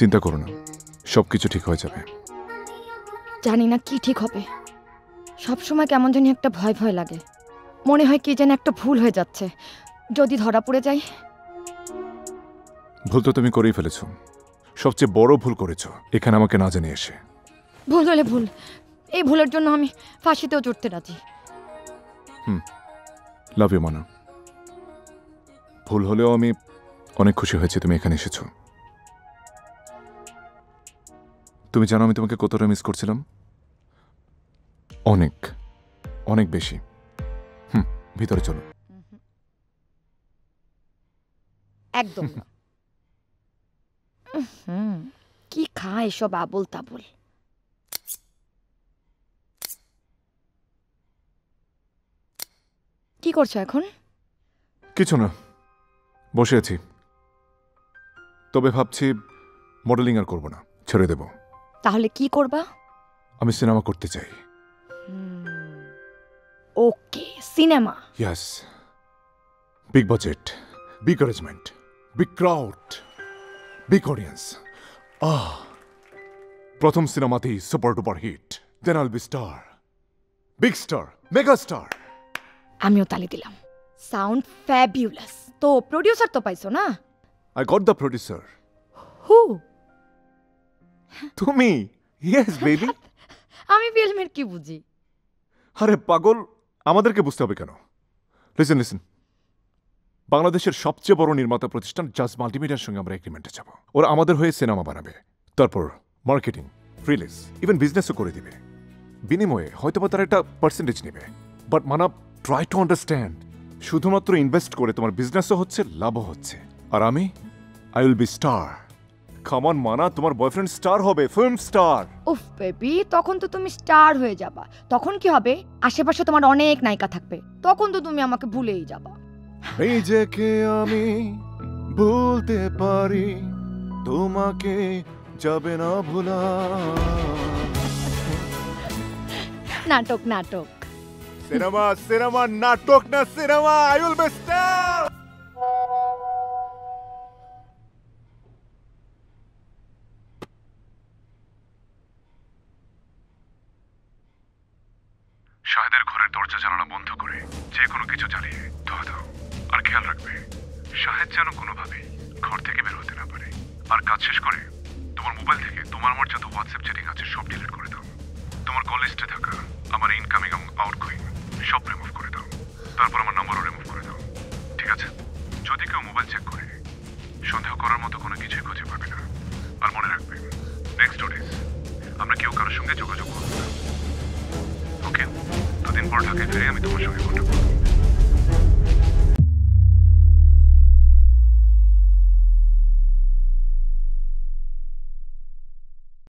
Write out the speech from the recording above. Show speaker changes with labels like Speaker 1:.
Speaker 1: চিন্তা করো না, সবকিছু ঠিক হয়ে যাবে।
Speaker 2: জানি না কি ঠিক হবে, সবসময় কেমন জানি একটা ভয় ভয় লাগে। মনে হয় কি যেন একটা ভুল হয়ে যাচ্ছে, যদি ধরা পড়ে যাই।
Speaker 1: ভুল তো তুমি করেই ফেলেছো, সবচেয়ে বড় ভুল করেছো এখানে আমাকে না জানিয়ে এসে।
Speaker 2: ভুল হলে ভুল, এই ভুলের জন্য আমি ফাঁসিতেও চড়তে রাজি।
Speaker 1: লাভ ইউ মানা। ভুল হলেও আমি অনেক খুশি হয়েছি তুমি এখানে এসেছো। তুমি জানো আমি তোমাকে কতটা মিস করছিলাম? অনেক অনেক বেশি। ভিতরে চলো।
Speaker 2: একদম না। কি খায় এসব আবোল তাবোল। কি করছো এখন?
Speaker 1: কিছু না, বসে আছি। তবে ভাবছি মডেলিং আর করবো না, ছেড়ে দেব।
Speaker 2: তাহলে কি করবা?
Speaker 1: আমি সিনেমা করতে চাই।
Speaker 2: ওকে, সিনেমা।
Speaker 1: Yes, big budget, big arrangement, big crowd, big audience. প্রথম সিনেমাতেই super duper hit, then I'll be star, big star, mega star.
Speaker 2: আমিও তালি দিলাম। Sound fabulous. তো প্রোডিউসার তো পাইছো না?
Speaker 1: I got the producer.
Speaker 2: Who?
Speaker 1: তুমি? Yes baby.
Speaker 2: আমি ফিল্মের কি বুঝি?
Speaker 1: আরে পাগল, আমাদেরকে বুঝতে হবে কেন? লিসেন লিসেন, বাংলাদেশের সবচেয়ে বড় নির্মাতা প্রতিষ্ঠান জাজ মাল্টিমিডিয়ার সঙ্গে আমরা এগ্রিমেন্টে যাব। ওরা আমাদের হয়ে সিনেমা বানাবে, তারপর মার্কেটিং, রিলিজ, ইভেন বিজনেসও করে দিবে। বিনিময়ে হয়তোবা তারা একটা পার্সেন্টেজ নেবে। But Manab, try to understand, শুধুমাত্র ইনভেস্ট করে তোমার বিজনেসও হচ্ছে, লাভও হচ্ছে। আর আমি, I will be star. Come on Mana, তোমার বয়ফ্রেন্ড স্টার হবে, ফিল্ম স্টার।
Speaker 2: উফ বেবি, তখন তো তুমি স্টার হয়ে যাবা। তখন কি হবে? আশেপাশে তোমার অনেক নায়িকা থাকবে, তখন তো তুমি আমাকে ভুলেই যাবা।
Speaker 1: নিজেকে আমি ভুলতে পারি, তোমাকে যাবে না ভোলা।
Speaker 2: নাটক নাটক।
Speaker 1: সিনেমা সিনেমা, নাটক না সিনেমা। I will be star. শাহেদের ঘরের দরজা জানালা বন্ধ করে যে কোনো কিছু জ্বালিয়ে ধোয়া দাও। আর খেয়াল রাখবে শাহেদ যেন কোনোভাবেই ঘর থেকে বের হতে না পারে। আর কাজ শেষ করে তোমার মোবাইল থেকে তোমার আমার যত হোয়াটসঅ্যাপ চ্যাটিং আছে সব ডিলিট করে দাও। তোমার কল লিস্টে থাকা আমার ইনকামিং এবং আউটগোয়িং সব রিমুভ করে দাও। তারপর আমার নাম্বারও রিমুভ করে দাও, ঠিক আছে? যদি কেউ মোবাইল চেক করে সন্দেহ করার মতো কোনো কিছুই খুঁজে পাবে না। আর মনে রাখবে, নেক্সট ডেজ আমরা কেউ কারোর সঙ্গে যোগাযোগ করবো না, ওকে? দুদিন পর ঢাকায় ফিরে আমি তোমার সঙ্গে কন্ট্যাক্ট করব।